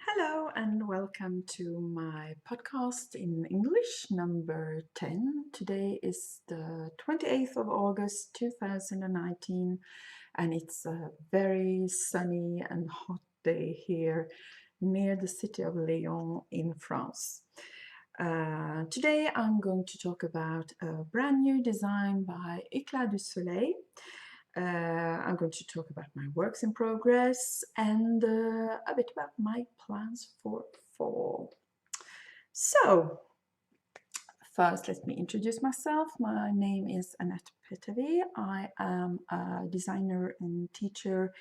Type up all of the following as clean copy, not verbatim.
Hello and welcome to my podcast in English number 10. Today is the 28th of August 2019 and it's a very sunny and hot day here near the city of Lyon in France. Today I'm going to talk about a brand new design by EclatDuSoleil. I'm going to talk about my works in progress and a bit about my plans for fall. So, first let me introduce myself. My name is Annette Petavy. I am a designer and teacher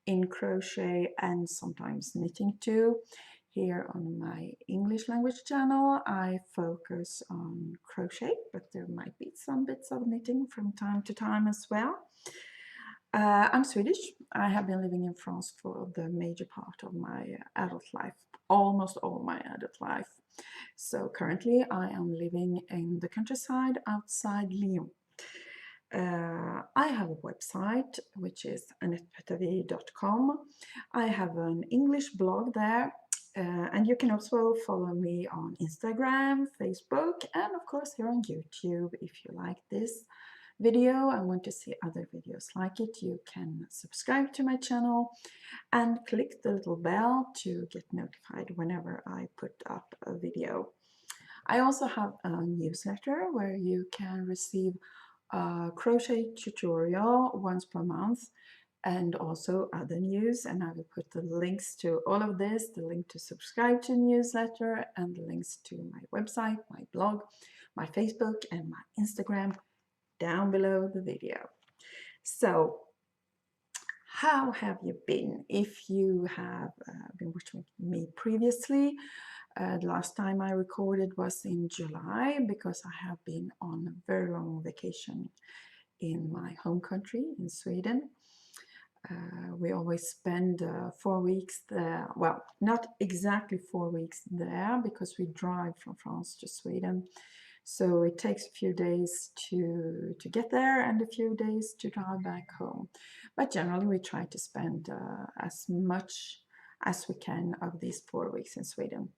in crochet and sometimes knitting too. Here on my English language channel, I focus on crochet, but there might be some bits of knitting from time to time as well. I'm Swedish. I have been living in France for the major part of my adult life, almost all my adult life. So currently I am living in the countryside outside Lyon. I have a website which is AnnettePetavy.com. I have an English blog there, and you can also follow me on Instagram, Facebook, and of course here on YouTube. If you like this video and want to see other videos like it, you can subscribe to my channel and click the little bell to get notified whenever I put up a video. I also have a newsletter where you can receive a crochet tutorial once per month and also other news, and I will put the links to all of this, the link to subscribe to the newsletter and the links to my website, my blog, my Facebook and my Instagram down below the video. So how have you been? If you have been watching me previously, the last time I recorded was in July because I have been on a very long vacation in my home country in Sweden. We always spend 4 weeks there. Well, not exactly 4 weeks there because we drive from France to Sweden. So it takes a few days to get there and a few days to drive back home. But generally we try to spend as much as we can of these 4 weeks in Sweden.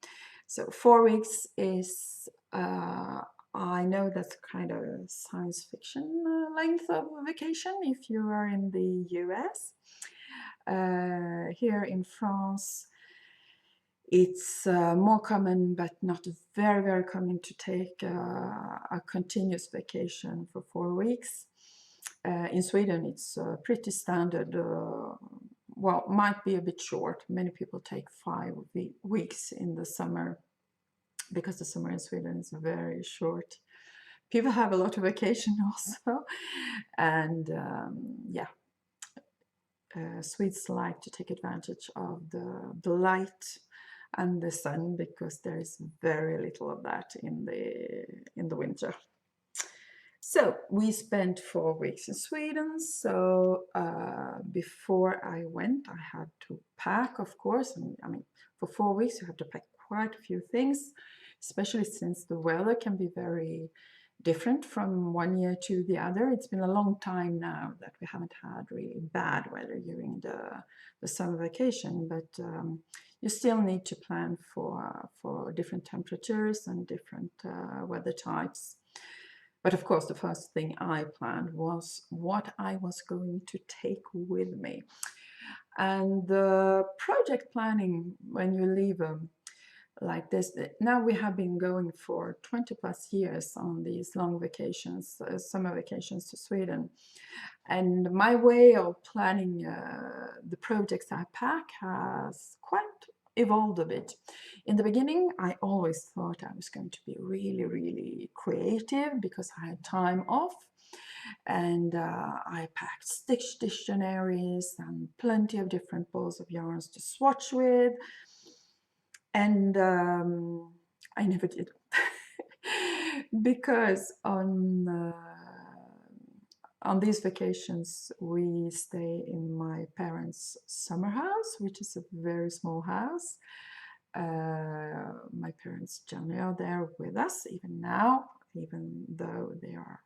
So 4 weeks is, I know that's kind of science fiction length of vacation if you are in the US. Here in France, it's more common, but not very, very common to take a continuous vacation for 4 weeks. In Sweden, it's pretty standard. Well, might be a bit short. Many people take 5 weeks in the summer because the summer in Sweden is very short. People have a lot of vacation also, and yeah. Swedes like to take advantage of the light and the sun because there is very little of that in the winter. So we spent 4 weeks in Sweden. So before I went, I had to pack, of course. And I mean, for 4 weeks you have to pack quite a few things, especially since the weather can be very different from one year to the other. It's been a long time now that we haven't had really bad weather during the summer vacation, but you still need to plan for different temperatures and different weather types. But of course, the first thing I planned was what I was going to take with me. And the project planning, when you leave like this, now we have been going for 20 plus years on these long vacations, summer vacations to Sweden. And my way of planning the projects I pack has quite evolved a bit. In the beginning, I always thought I was going to be really, really creative because I had time off. And I packed stitch dictionaries and plenty of different balls of yarns to swatch with. And I never did. Because on these vacations we stay in my parents' summer house, which is a very small house. My parents generally are there with us even now, even though they are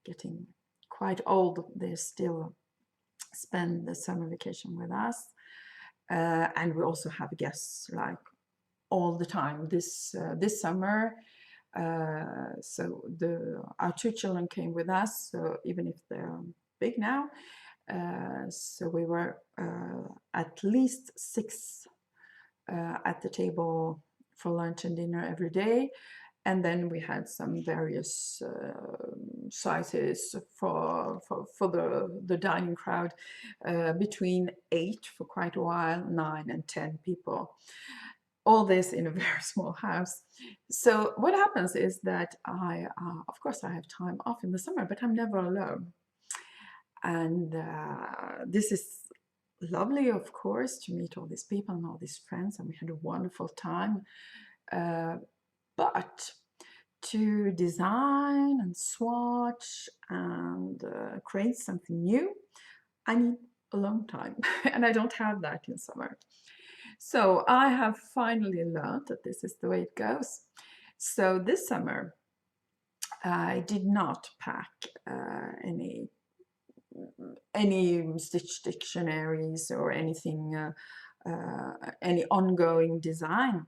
getting quite old, they still spend the summer vacation with us. And we also have guests like all the time. This summer, so our 2 children came with us, so even if they're big now, so we were at least 6 at the table for lunch and dinner every day. And then we had some various sizes for the dining crowd, between 8 for quite a while, 9 and 10 people. All this in a very small house. So what happens is that of course I have time off in the summer, but I'm never alone. And this is lovely, of course, to meet all these people and all these friends, and we had a wonderful time. But to design and swatch and create something new, I need a long time, and I don't have that in summer. So I have finally learned that this is the way it goes. So this summer, I did not pack any stitch dictionaries or anything, any ongoing design,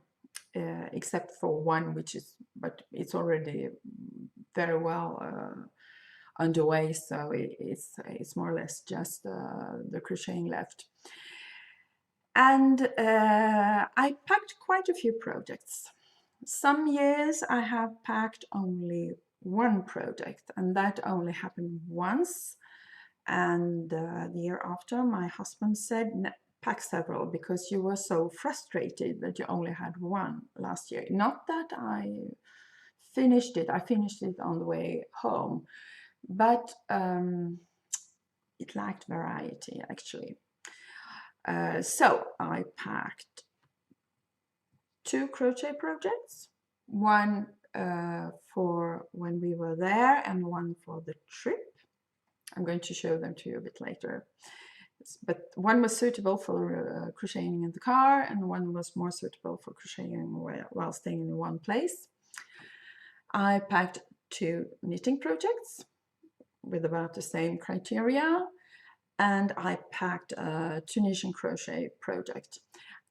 except for one, but it's already very well underway, so it's more or less just the crocheting left. And I packed quite a few projects. Some years I have packed only one project, and that only happened once. And the year after, my husband said, pack several, because you were so frustrated that you only had one last year. Not that I finished it. I finished it on the way home, but it lacked variety, actually. So I packed 2 crochet projects, one for when we were there and one for the trip. I'm going to show them to you a bit later. But one was suitable for crocheting in the car, and one was more suitable for crocheting while staying in one place. I packed 2 knitting projects with about the same criteria, and I packed a Tunisian crochet project.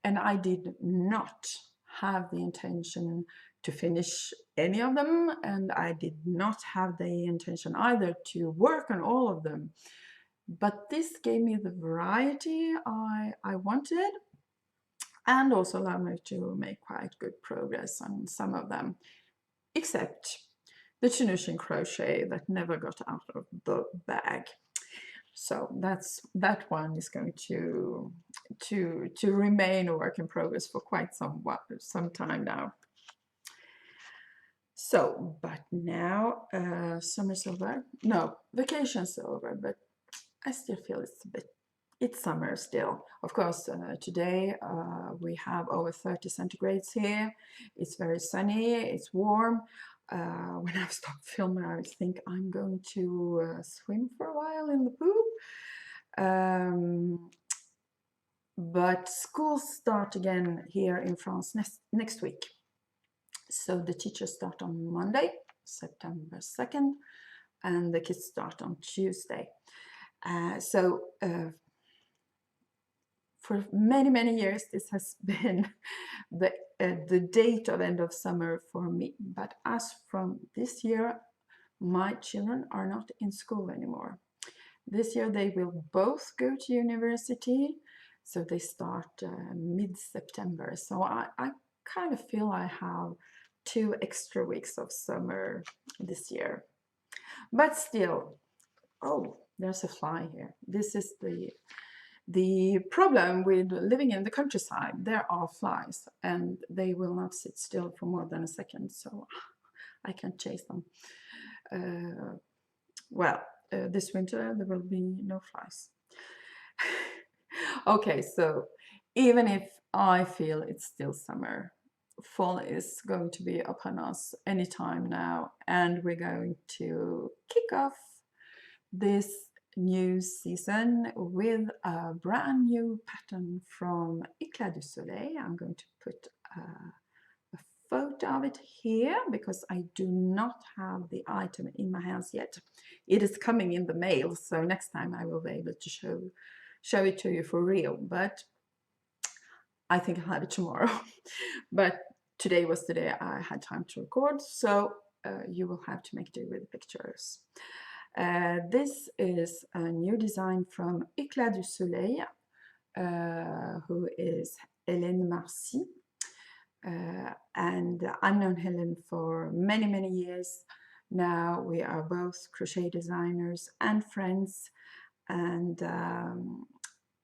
And I did not have the intention to finish any of them, and I did not have the intention either to work on all of them. But this gave me the variety I wanted, and also allowed me to make quite good progress on some of them, except the Tunisian crochet that never got out of the bag. So that one is going to remain a work in progress for quite some time now. So, but now summer's over. No, vacation's over, but I still feel it's summer still. Of course, today we have over 30 centigrades here. It's very sunny, it's warm. When I stopped filming, I think I'm going to swim for a while in the pool. But schools start again here in France next week. So the teachers start on Monday, September 2nd, and the kids start on Tuesday. For many years, this has been the date of end of summer for me. But as from this year, my children are not in school anymore. This year they will both go to university, so they start mid-September. So I kind of feel I have 2 extra weeks of summer this year. But still, oh, there's a fly here. This is the problem with living in the countryside. There are flies, and they will not sit still for more than a second, so I can't chase them. This winter there will be no flies. Okay, so even if I feel it's still summer, fall is going to be upon us anytime now, and we're going to kick off this new season with a brand new pattern from EclatDuSoleil. I'm going to put a photo of it here because I do not have the item in my hands yet. It is coming in the mail, so next time I will be able to show it to you for real. But I think I'll have it tomorrow. But today was the day I had time to record, so you will have to make do with the pictures. This is a new design from EclatDuSoleil, who is Hélène Marcy. And I've known Helen for many, many years now. We are both crochet designers and friends, and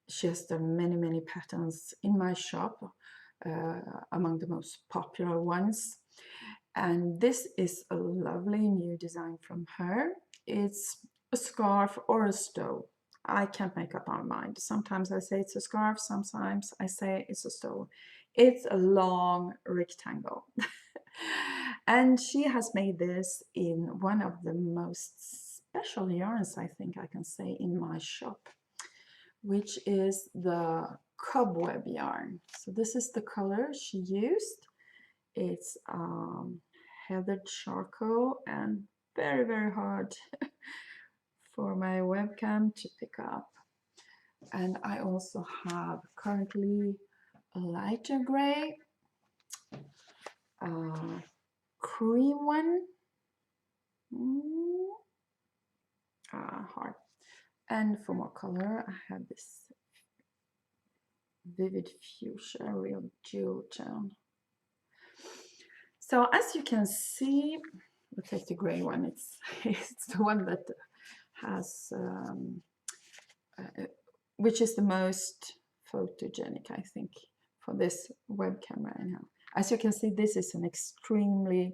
she has done many, many patterns in my shop, among the most popular ones. And this is a lovely new design from her. It's a scarf or a stole. I can't make up my mind. Sometimes I say it's a scarf, sometimes I say it's a stole. It's a long rectangle. And she has made this in one of the most special yarns, I think I can say, in my shop, which is the cobweb yarn. So this is the color she used. It's heathered charcoal and very, very hard for my webcam to pick up. And I also have currently a lighter gray, cream one, hard. And for more color, I have this vivid fuchsia, real jewel tone. So as you can see, we'll take the gray one. It's the one that has, which is the most photogenic, I think, for this webcam right now. As you can see, this is an extremely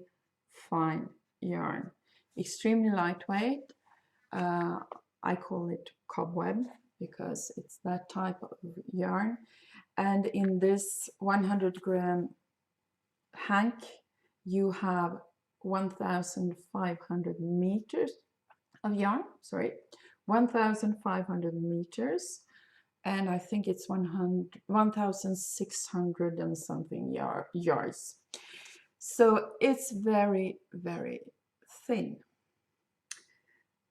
fine yarn, extremely lightweight. I call it cobweb because it's that type of yarn. And in this 100-gram hank, you have 1,500 meters of yarn, 1,500 meters, and I think it's 1,600 and something yards. So it's very, very thin.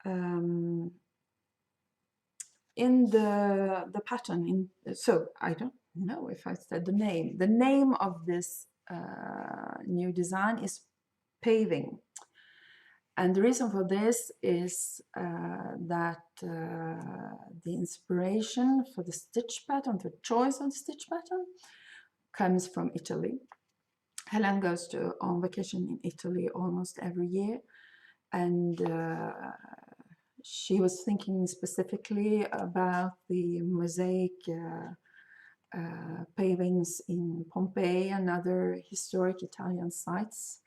In the pattern, so I don't know if I said the name. The name of this new design is Paving. And the reason for this is that the inspiration for the stitch pattern, the choice of the stitch pattern, comes from Italy. Helen goes on vacation in Italy almost every year, and she was thinking specifically about the mosaic pavings in Pompeii and other historic Italian sites.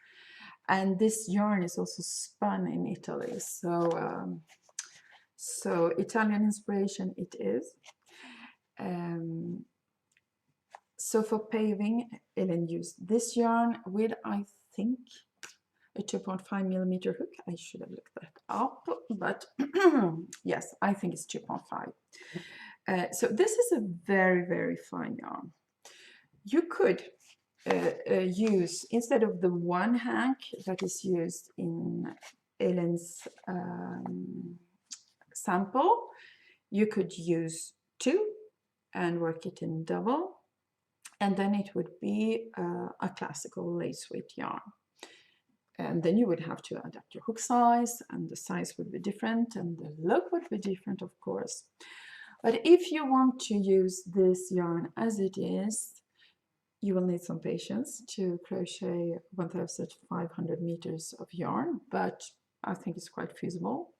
And this yarn is also spun in Italy, so so Italian inspiration it is. So for paving, Ellen used this yarn with, I think, a 2.5 millimeter hook. I should have looked that up, but yes, I think it's 2.5. So this is a very, very fine yarn. You could use, instead of the one hank that is used in Ellen's sample, you could use two and work it in double, and then it would be a classical lace weight yarn. And then you would have to adapt your hook size, and the size would be different, and the look would be different, of course. But if you want to use this yarn as it is, you will need some patience to crochet 1,500 meters of yarn, but I think it's quite feasible.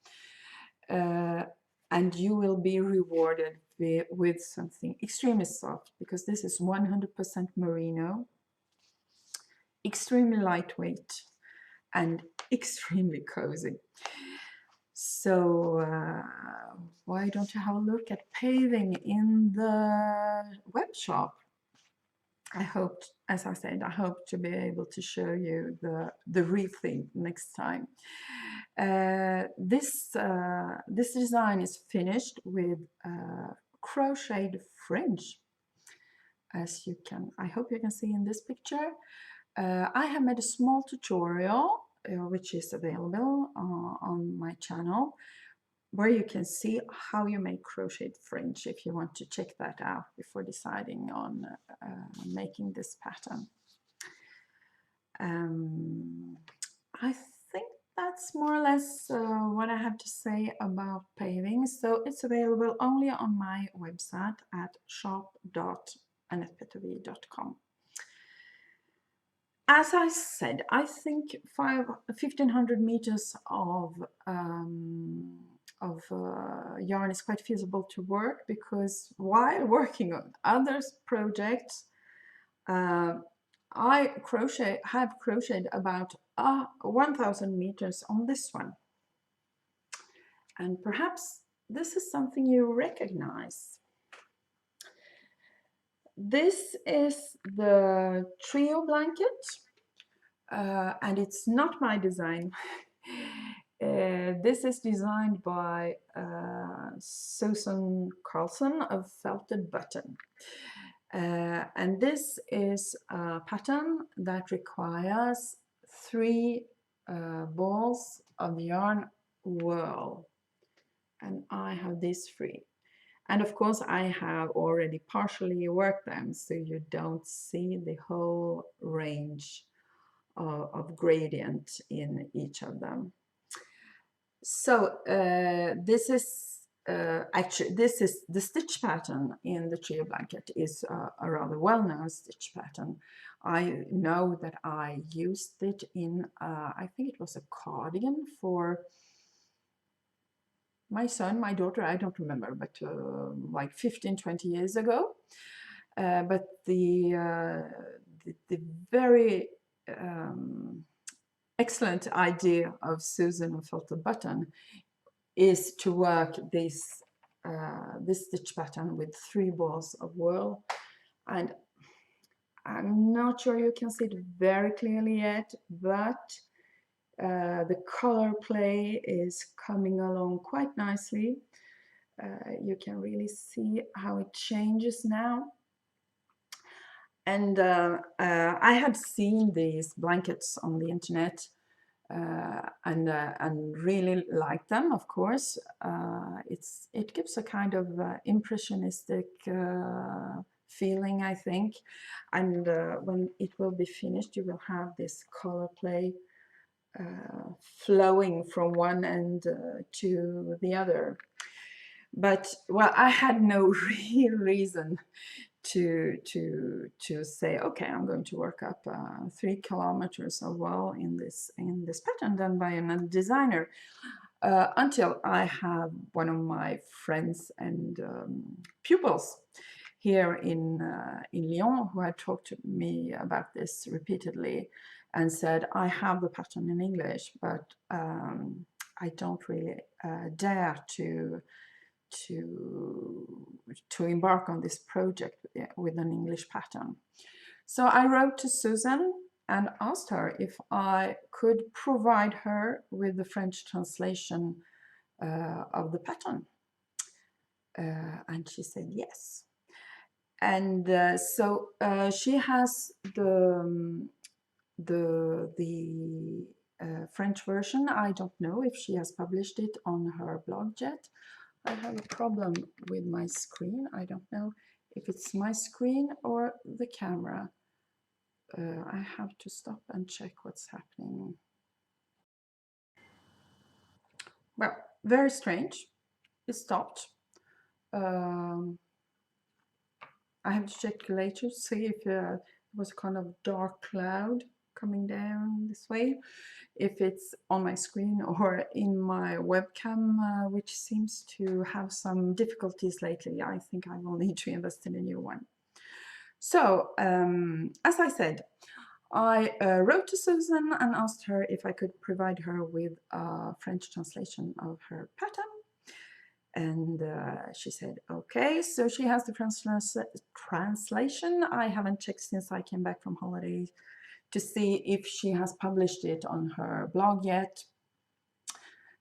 And you will be rewarded with something extremely soft, because this is 100% merino, extremely lightweight, and extremely cozy. So why don't you have a look at paving in the web shop? I hope, as I said, I hope to be able to show you the real thing next time. This design is finished with crocheted fringe, as you can, I hope you can see in this picture. I have made a small tutorial which is available on my channel, where you can see how you make crocheted fringe if you want to check that out before deciding on making this pattern. I think that's more or less what I have to say about paving. So it's available only on my website at shop.annettepetavy.com. As I said, I think 1,500 meters of yarn is quite feasible to work, because while working on others projects, I have crocheted about 1,000 meters on this one. And perhaps this is something you recognize. This is the trio blanket, and it's not my design. This is designed by Susan Carlson of Felted Button. And this is a pattern that requires 3 balls of yarn wool, and I have these 3. And of course I have already partially worked them, so you don't see the whole range of gradient in each of them. So this is actually, this is the stitch pattern in the trio blanket is a rather well-known stitch pattern. I know that I used it in I think it was a cardigan for my son, my daughter, I don't remember, but like 15-20 years ago. But the very excellent idea of Susan and Felted Button is to work this stitch pattern with 3 balls of wool, and I'm not sure you can see it very clearly yet, but the color play is coming along quite nicely. You can really see how it changes now. And I had seen these blankets on the internet and really liked them, of course. It gives a kind of impressionistic feeling, I think. And when it will be finished, you will have this color play flowing from one end to the other. But well, I had no real reason to say, okay, I'm going to work up 3 kilometers of wool in this pattern done by a designer, until I have one of my friends and pupils here in Lyon, who had talked to me about this repeatedly and said, I have the pattern in English, but I don't really dare to embark on this project with an English pattern. So I wrote to Susan and asked her if I could provide her with the French translation of the pattern, and she said yes. And so she has the French version. I don't know if she has published it on her blog yet. I have a problem with my screen. I don't know if it's my screen or the camera. I have to stop and check what's happening. Well, very strange. It stopped. I have to check later to see if it was a kind of dark cloud coming down this way, if it's on my screen or in my webcam, which seems to have some difficulties lately. I think I will need to invest in a new one. So, as I said, I wrote to Susan and asked her if I could provide her with a French translation of her pattern. And she said, okay. So she has the translation. I haven't checked since I came back from holidays to see if she has published it on her blog yet.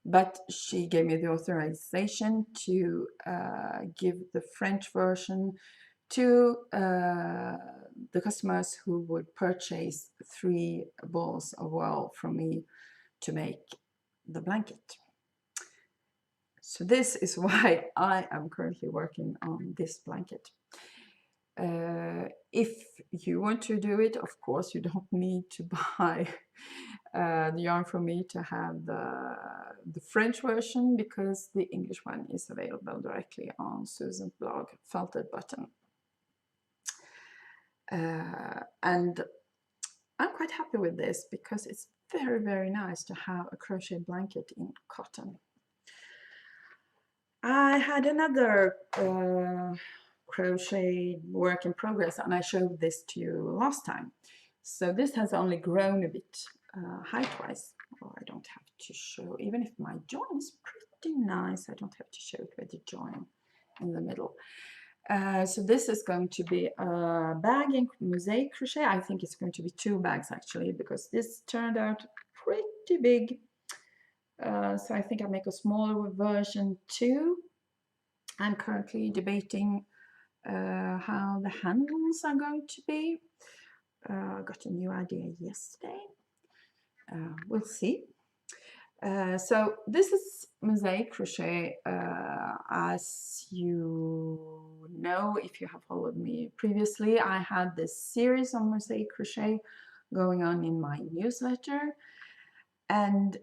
But she gave me the authorization to give the French version to the customers who would purchase 3 balls of wool from me to make the blanket. So this is why I am currently working on this blanket. If you want to do it, of course, you don't need to buy the yarn from me to have the French version, because the English one is available directly on Susan's blog, Felted Button. And I'm quite happy with this because it's very, very nice to have a crochet blanket in cotton. I had another crochet work in progress, and I showed this to you last time. So this has only grown a bit height-wise. Oh, I don't have to show, even if my join is pretty nice, I don't have to show it with the join in the middle. So this is going to be a bag in mosaic crochet. I think it's going to be 2 bags actually, because this turned out pretty big. So I think I'll make a smaller version too. I'm currently debating how the handles are going to be. Got a new idea yesterday. We'll see. So this is mosaic crochet. As you know, if you have followed me previously, I had this series on mosaic crochet going on in my newsletter, and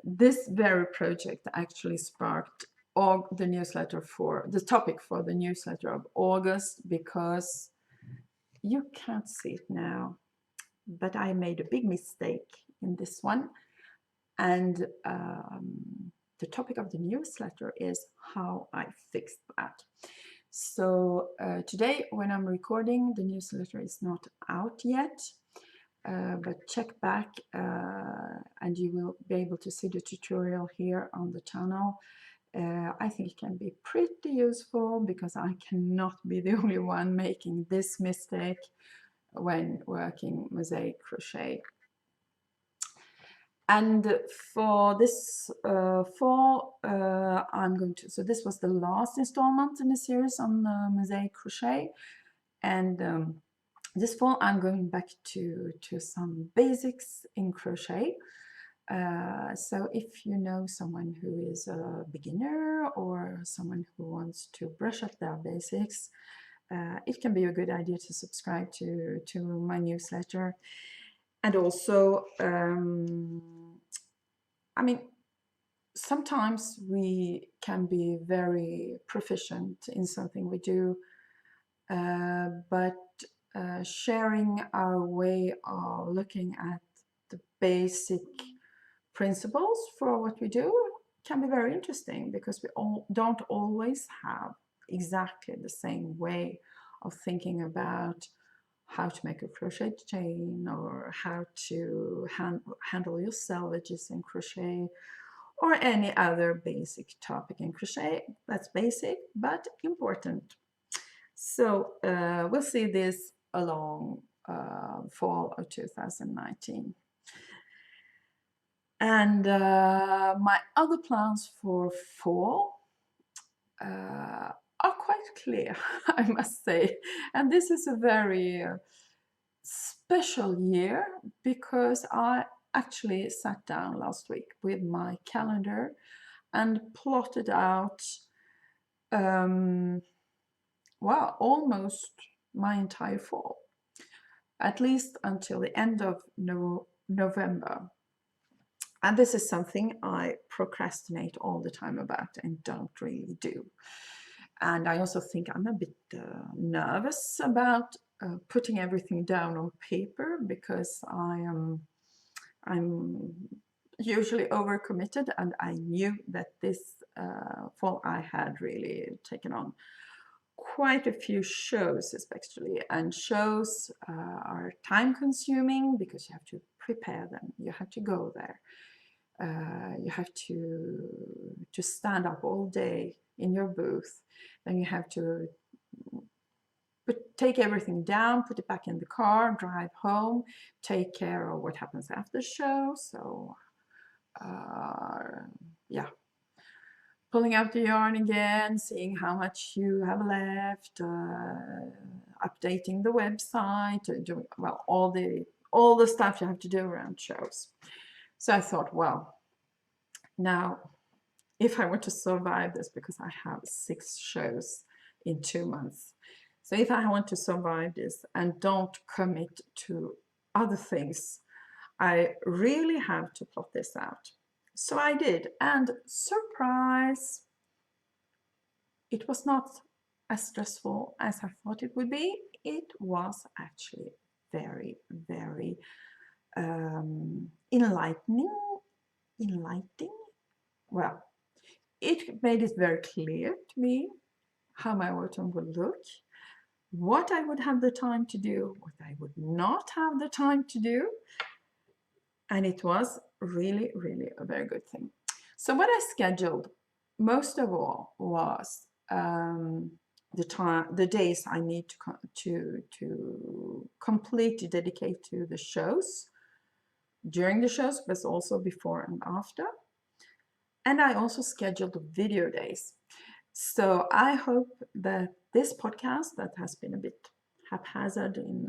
this very project actually sparked the newsletter for the topic for the newsletter of August, because you can't see it now, but I made a big mistake in this one. And the topic of the newsletter is how I fixed that. So today, when I'm recording, the newsletter is not out yet, but check back and you will be able to see the tutorial here on the channel. I think it can be pretty useful, because I cannot be the only one making this mistake when working mosaic crochet. And for this fall, I'm going to, so this was the last installment in the series on mosaic crochet, and this fall I'm going back to some basics in crochet. So if you know someone who is a beginner or someone who wants to brush up their basics, it can be a good idea to subscribe to my newsletter. And also, I mean, sometimes we can be very proficient in something we do, but sharing our way of looking at the basic principles for what we do can be very interesting, because we don't always have exactly the same way of thinking about how to make a crochet chain, or how to handle your selvages in crochet, or any other basic topic in crochet. That's basic but important. So we'll see this along fall of 2019. And my other plans for fall are quite clear, I must say. And this is a very special year, because I actually sat down last week with my calendar and plotted out, well, almost my entire fall, at least until the end of November. And this is something I procrastinate all the time about and don't really do. And I also think I'm a bit nervous about putting everything down on paper, because I'm usually overcommitted, and I knew that this fall I had really taken on quite a few shows, especially, and shows are time consuming, because you have to prepare them, you have to go there, you have to stand up all day in your booth, then you have to take everything down, put it back in the car, drive home, take care of what happens after the show. So yeah, pulling out the yarn again, seeing how much you have left, updating the website, doing, well, all the stuff you have to do around shows. So I thought, well, now if I want to survive this, because I have 6 shows in 2 months. So if I want to survive this and don't commit to other things, I really have to plot this out. So I did, and surprise, it was not as stressful as I thought it would be. It was actually very, very enlightening. Well, it made it very clear to me how my autumn would look, what I would have the time to do, what I would not have the time to do. And it was really, really a very good thing. So what I scheduled most of all was the days I need to completely dedicate to the shows, during the shows, but also before and after. And I also scheduled video days. So I hope that this podcast, that has been a bit haphazard in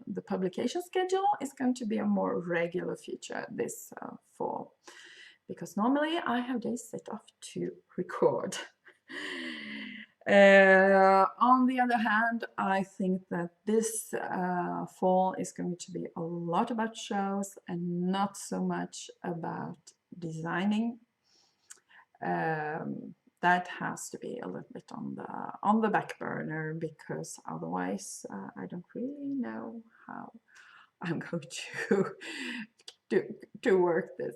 the publication schedule, is going to be a more regular feature this fall, because normally I have days set off to record. On the other hand, I think that this fall is going to be a lot about shows and not so much about designing. That has to be a little bit on the back burner, because otherwise I don't really know how I'm going to work this.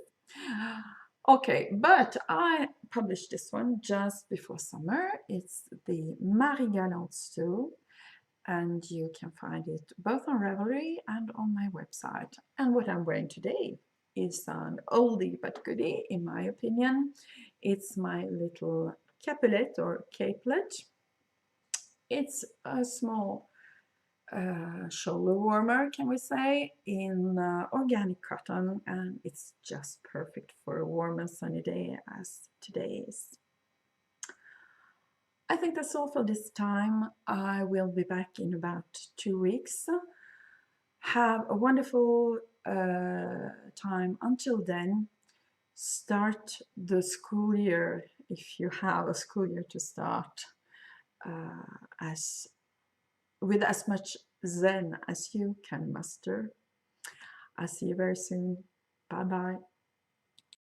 Okay, but I published this one just before summer. It's the Marie Galante stool, and you can find it both on Ravelry and on my website. And what I'm wearing today is an oldie but goodie, in my opinion. It's my little capelet or capelet. It's a small shoulder warmer, can we say, in organic cotton, and it's just perfect for a warm and sunny day as today is. I think that's all for this time. I will be back in about 2 weeks. Have a wonderful time until then. Start the school year, if you have a school year to start, with as much zen as you can muster. I'll see you very soon. Bye bye.